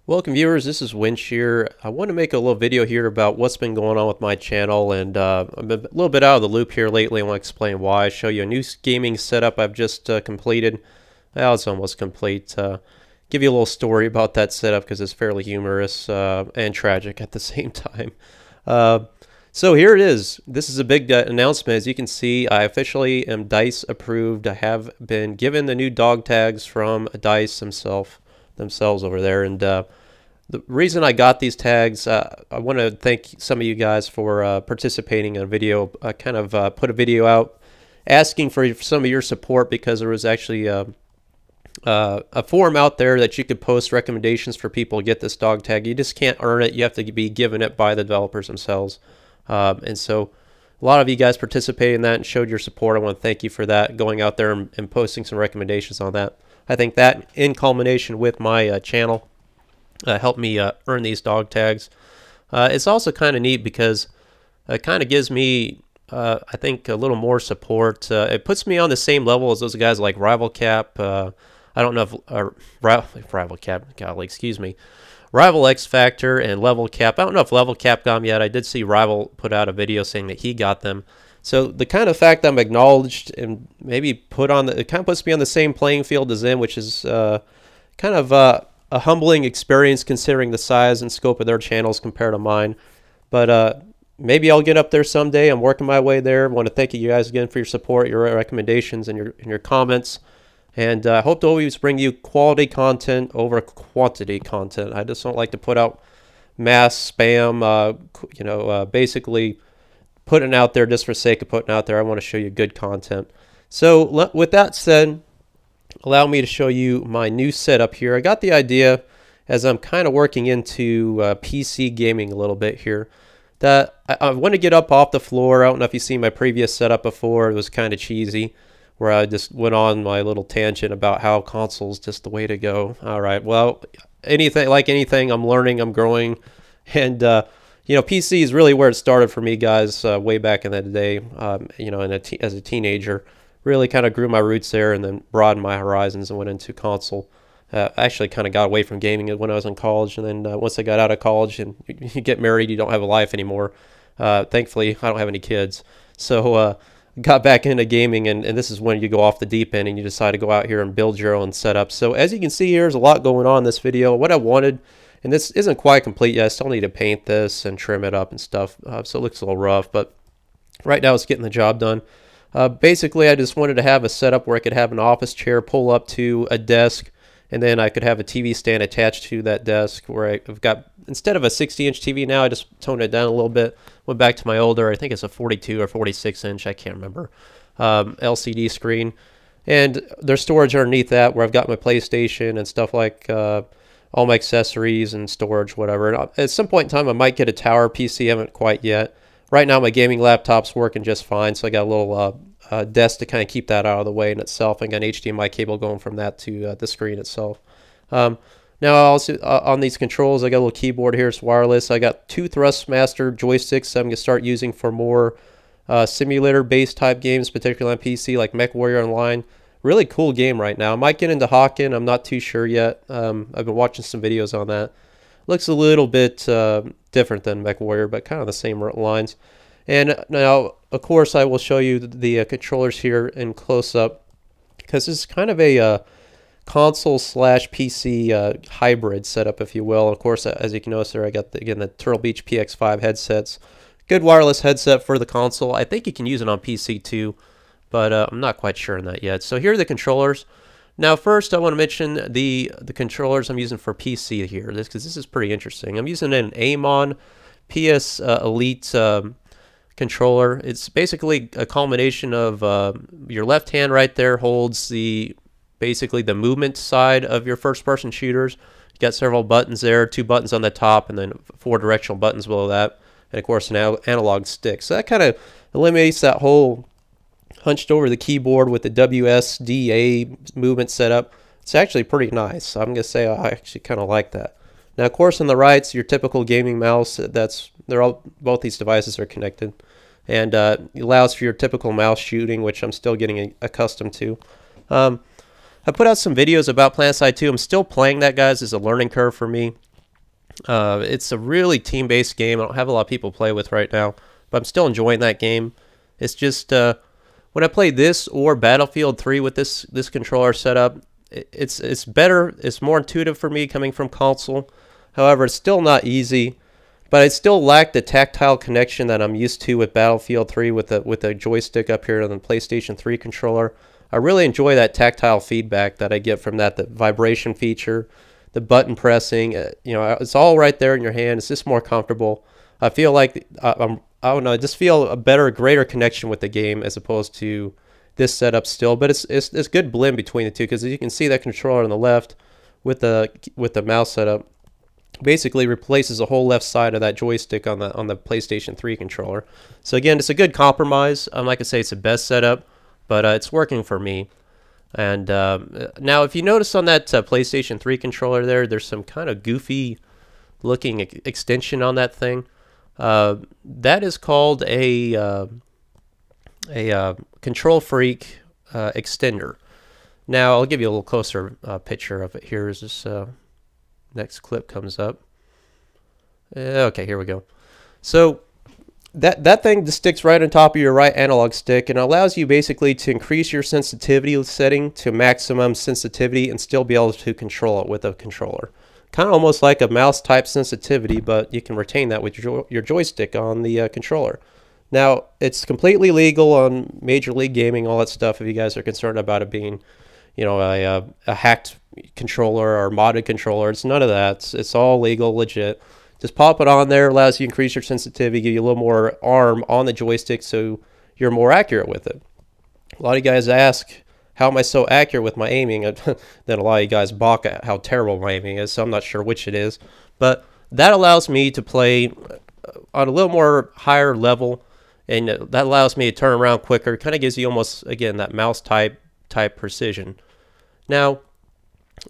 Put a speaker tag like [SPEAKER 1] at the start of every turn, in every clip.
[SPEAKER 1] Welcome viewers, this is 1Windshear. I want to make a little video here about what's been going on with my channel, and I'm a little bit out of the loop here lately. I want to explain why. Show you a new gaming setup I've just completed. Well, it's almost complete. Give you a little story about that setup because it's fairly humorous and tragic at the same time. So here it is. This is a big announcement. As you can see, I officially am DICE approved. I have been given the new dog tags from DICE themselves over there, and the reason I got these tags, I want to thank some of you guys for participating in a video. I kind of put a video out asking for some of your support because there was actually a forum out there that you could post recommendations for people to get this dog tag. You just can't earn it. You have to be given it by the developers themselves. And so a lot of you guys participated in that and showed your support. I want to thank you for that, going out there and posting some recommendations on that. I think that, in culmination with my channel, helped me earn these dog tags. It's also kind of neat because it kind of gives me, I think, a little more support. It puts me on the same level as those guys like Rival Cap. I don't know if Rival Cap, golly, excuse me, Rival X Factor and Level Cap. I don't know if Level Cap got them yet. I did see Rival put out a video saying that he got them. So the kind of fact I'm acknowledged and maybe put on it kind of puts me on the same playing field as them, which is kind of a humbling experience considering the size and scope of their channels compared to mine. But maybe I'll get up there someday. I'm working my way there. I want to thank you guys again for your support, your recommendations, and your comments. And I hope to always bring you quality content over quantity content. I just don't like to put out mass spam, basically putting out there just for sake of putting out there. I want to show you good content. So with that said, allow me to show you my new setup here. I got the idea as I'm kind of working into PC gaming a little bit here that I want to get up off the floor. I don't know if you've seen my previous setup before. It was kind of cheesy where I just went on my little tangent about how console's just the way to go. All right, well, anything, I'm learning, I'm growing, and PC is really where it started for me, guys, way back in the day. As a teenager, really kind of grew my roots there and then broadened my horizons and went into console. Actually kind of got away from gaming when I was in college, and then once I got out of college and you get married, you don't have a life anymore. Thankfully, I don't have any kids. So got back into gaming, and this is when you go off the deep end and you decide to go out here and build your own setup. So as you can see here, there's a lot going on in this video. What I wanted, and this isn't quite complete yet, I still need to paint this and trim it up and stuff, so it looks a little rough, but right now it's getting the job done. Basically, I just wanted to have a setup where I could have an office chair pull up to a desk, and then I could have a TV stand attached to that desk where I've got, instead of a 60-inch TV now, I just toned it down a little bit, went back to my older, I think it's a 42 or 46-inch, I can't remember, LCD screen. And there's storage underneath that where I've got my PlayStation and stuff like all my accessories and storage, whatever. And at some point in time, I might get a tower PC, I haven't quite yet. Right now, my gaming laptop's working just fine, so I got a little desk to kind of keep that out of the way in itself. I got an HDMI cable going from that to the screen itself. Now, also on these controls, I got a little keyboard here. It's wireless. I got two Thrustmaster joysticks I'm going to start using for more simulator-based type games, particularly on PC, like MechWarrior Online. Really cool game right now. I might get into Hawken. I'm not too sure yet. I've been watching some videos on that. Looks a little bit different than MechWarrior, but kind of the same lines. And now, of course, I will show you the controllers here in close-up because this is kind of a console/PC hybrid setup, if you will. And of course, as you can notice there, I got, again, the Turtle Beach PX5 headsets. Good wireless headset for the console. I think you can use it on PC too, but I'm not quite sure on that yet. So here are the controllers. Now, first, I want to mention the controllers I'm using for PC here, because this is pretty interesting. I'm using an Amon PS Elite controller. It's basically a culmination of your left hand right there holds basically the movement side of your first-person shooters. You got several buttons there, 2 buttons on the top, and then 4 directional buttons below that, and of course an analog stick. So that kind of eliminates that whole hunched over the keyboard with the WSDA movement setup. It's actually pretty nice. I'm gonna say I actually kind of like that. Now, of course, on the right's your typical gaming mouse. Both these devices are connected, and it allows for your typical mouse shooting, which I'm still getting accustomed to. I put out some videos about PlanetSide 2. I'm still playing that, guys. It's a learning curve for me. It's a really team-based game. I don't have a lot of people to play with right now, but I'm still enjoying that game. It's just when I play this or Battlefield 3 with this controller setup, it's better. It's more intuitive for me coming from console. However, it's still not easy, but I still lack the tactile connection that I'm used to with Battlefield 3 with the joystick up here on the PlayStation 3 controller. I really enjoy that tactile feedback that I get from that, the vibration feature, the button pressing. You know, it's all right there in your hand. It's just more comfortable. I feel like I don't know. I just feel a better, greater connection with the game as opposed to this setup still. But it's a good blend between the two, because as you can see, that controller on the left with the mouse setup basically replaces the whole left side of that joystick on the PlayStation 3 controller. So again, it's a good compromise. I'm not gonna say it's the best setup, but it's working for me. And now, if you notice on that PlayStation 3 controller there's some kind of goofy looking extension on that thing. That is called a Control Freak extender. Now, I'll give you a little closer picture of it here as this next clip comes up. Okay, here we go. So that thing just sticks right on top of your right analog stick, and allows you basically to increase your sensitivity setting to maximum sensitivity and still be able to control it with a controller. Kind of almost like a mouse type sensitivity, but you can retain that with your joystick on the controller. Now, it's completely legal on Major League Gaming, all that stuff, if you guys are concerned about it being, you know, a hacked controller or modded controller. It's none of that. It's all legal, legit. Just pop it on there, allows you to increase your sensitivity, give you a little more arm on the joystick so you're more accurate with it. A lot of you guys ask, how am I so accurate with my aiming? Then a lot of you guys balk at how terrible my aiming is, so I'm not sure which it is. But that allows me to play on a little more higher level, and that allows me to turn around quicker. It kind of gives you almost, again, that mouse type precision. Now,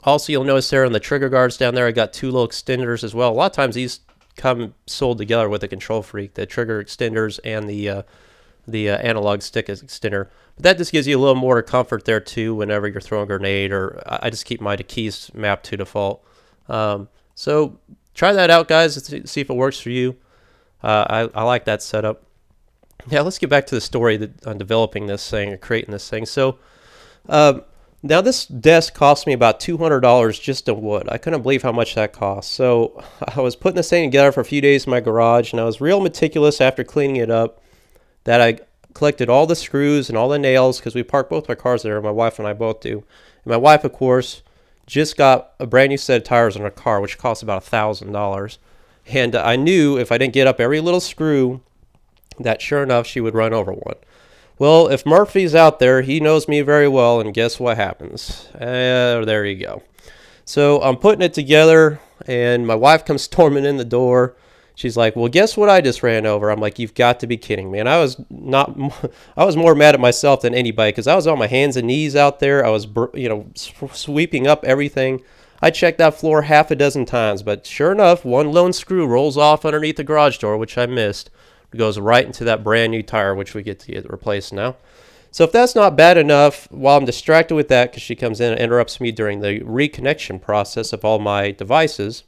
[SPEAKER 1] also, you'll notice there on the trigger guards down there, I got two little extenders as well. A lot of times these come sold together with the Control Freak, the trigger extenders and the analog stick extender. But that just gives you a little more comfort there too whenever you're throwing a grenade, or I just keep my keys mapped to default. So try that out, guys, see if it works for you. I like that setup. Now let's get back to the story on developing this thing or creating this thing. So now this desk cost me about $200 just in wood. I couldn't believe how much that cost. So I was putting this thing together for a few days in my garage, and I was real meticulous after cleaning it up that I collected all the screws and all the nails, because we park both our cars there, my wife and I both do. And my wife, of course, just got a brand new set of tires on her car, which cost about $1,000. And I knew if I didn't get up every little screw that sure enough she would run over one. Well, if Murphy's out there, he knows me very well, and guess what happens? There you go. So I'm putting it together, and my wife comes storming in the door. She's like, well, guess what I just ran over? I'm like, you've got to be kidding me. And I was more mad at myself than anybody, because I was on my hands and knees out there. I was, you know, sweeping up everything. I checked that floor half a dozen times, but sure enough, one lone screw rolls off underneath the garage door, which I missed. It goes right into that brand new tire, which we get to get replaced now. So if that's not bad enough, while I'm distracted with that, because she comes in and interrupts me during the reconnection process of all my devices,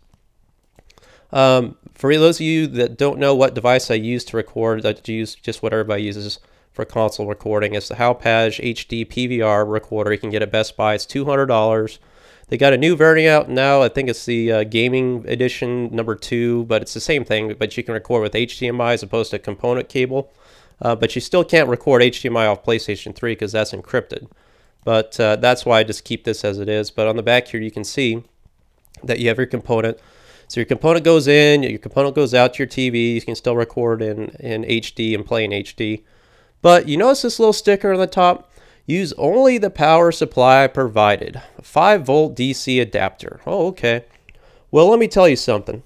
[SPEAKER 1] for those of you that don't know what device I use to record, I use just what everybody uses for console recording. It's the Halpage HD PVR recorder. You can get at Best Buy. It's $200. They got a new variant out now. I think it's the gaming edition #2, but it's the same thing, but you can record with HDMI as opposed to component cable. But you still can't record HDMI off PlayStation 3 because that's encrypted. But that's why I just keep this as it is. But on the back here, you can see that you have your component. So your component goes in, your component goes out to your TV. You can still record in HD and play in HD. But you notice this little sticker on the top? Use only the power supply provided. A 5-volt DC adapter. Oh, okay. Well, let me tell you something.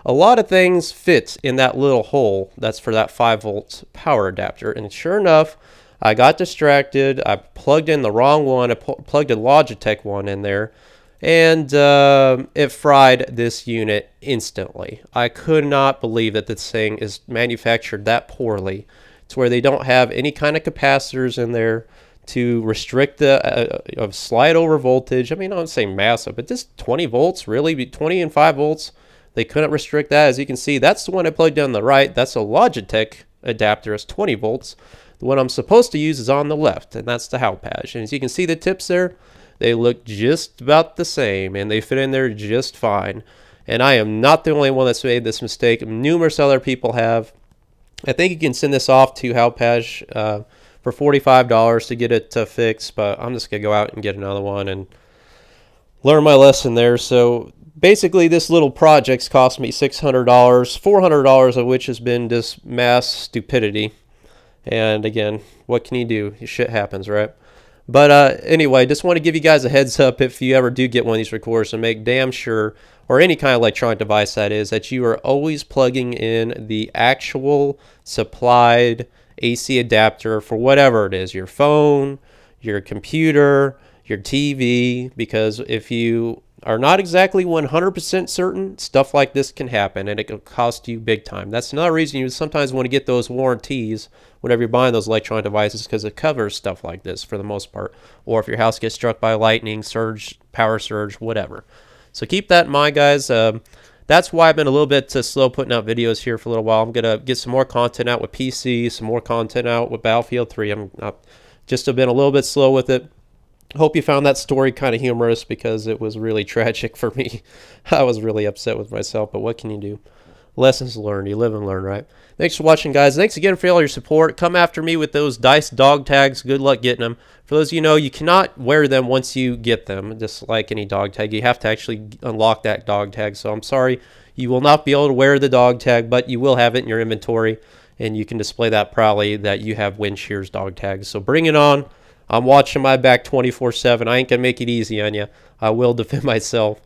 [SPEAKER 1] A lot of things fit in that little hole that's for that 5-volt power adapter. And sure enough, I got distracted. I plugged in the wrong one. I plugged a Logitech one in there. And it fried this unit instantly. I could not believe that this thing is manufactured that poorly, to where they don't have any kind of capacitors in there to restrict the slide over voltage. I mean, I don't say massive, but just 20 volts, really, 20 and 5 volts. They couldn't restrict that. As you can see, that's the one I plugged in on the right. That's a Logitech adapter. It's 20 volts. The one I'm supposed to use is on the left, and that's the Hauppauge. And as you can see the tips there, they look just about the same, and they fit in there just fine. And I am not the only one that's made this mistake. Numerous other people have. I think you can send this off to Hauppauge for $45 to get it fixed, but I'm just going to go out and get another one and learn my lesson there. So basically, this little project's cost me $600, $400 of which has been just mass stupidity. And again, what can you do? Shit happens, right? But anyway, just want to give you guys a heads up if you ever do get one of these recorders, and make damn sure, or any kind of electronic device that is, that you are always plugging in the actual supplied AC adapter for whatever it is, your phone, your computer, your TV, because if you are not exactly 100% certain, stuff like this can happen, and it can cost you big time. That's another reason you sometimes want to get those warranties whenever you're buying those electronic devices, because it covers stuff like this for the most part. Or if your house gets struck by lightning, surge, power surge, whatever. So keep that in mind, guys. That's why I've been a little bit slow putting out videos here for a little while. I'm going to get some more content out with PC, some more content out with Battlefield 3. I'm just been a little bit slow with it. Hope you found that story kind of humorous, because it was really tragic for me. I was really upset with myself, but what can you do? Lessons learned. You live and learn, right? Thanks for watching, guys. Thanks again for all your support. Come after me with those DICE dog tags. Good luck getting them. For those of you who know, you cannot wear them once you get them, just like any dog tag. You have to actually unlock that dog tag. So I'm sorry, you will not be able to wear the dog tag, but you will have it in your inventory, and you can display that proudly that you have 1Windshear's dog tags. So bring it on. I'm watching my back 24/7. I ain't going to make it easy on you. I will defend myself.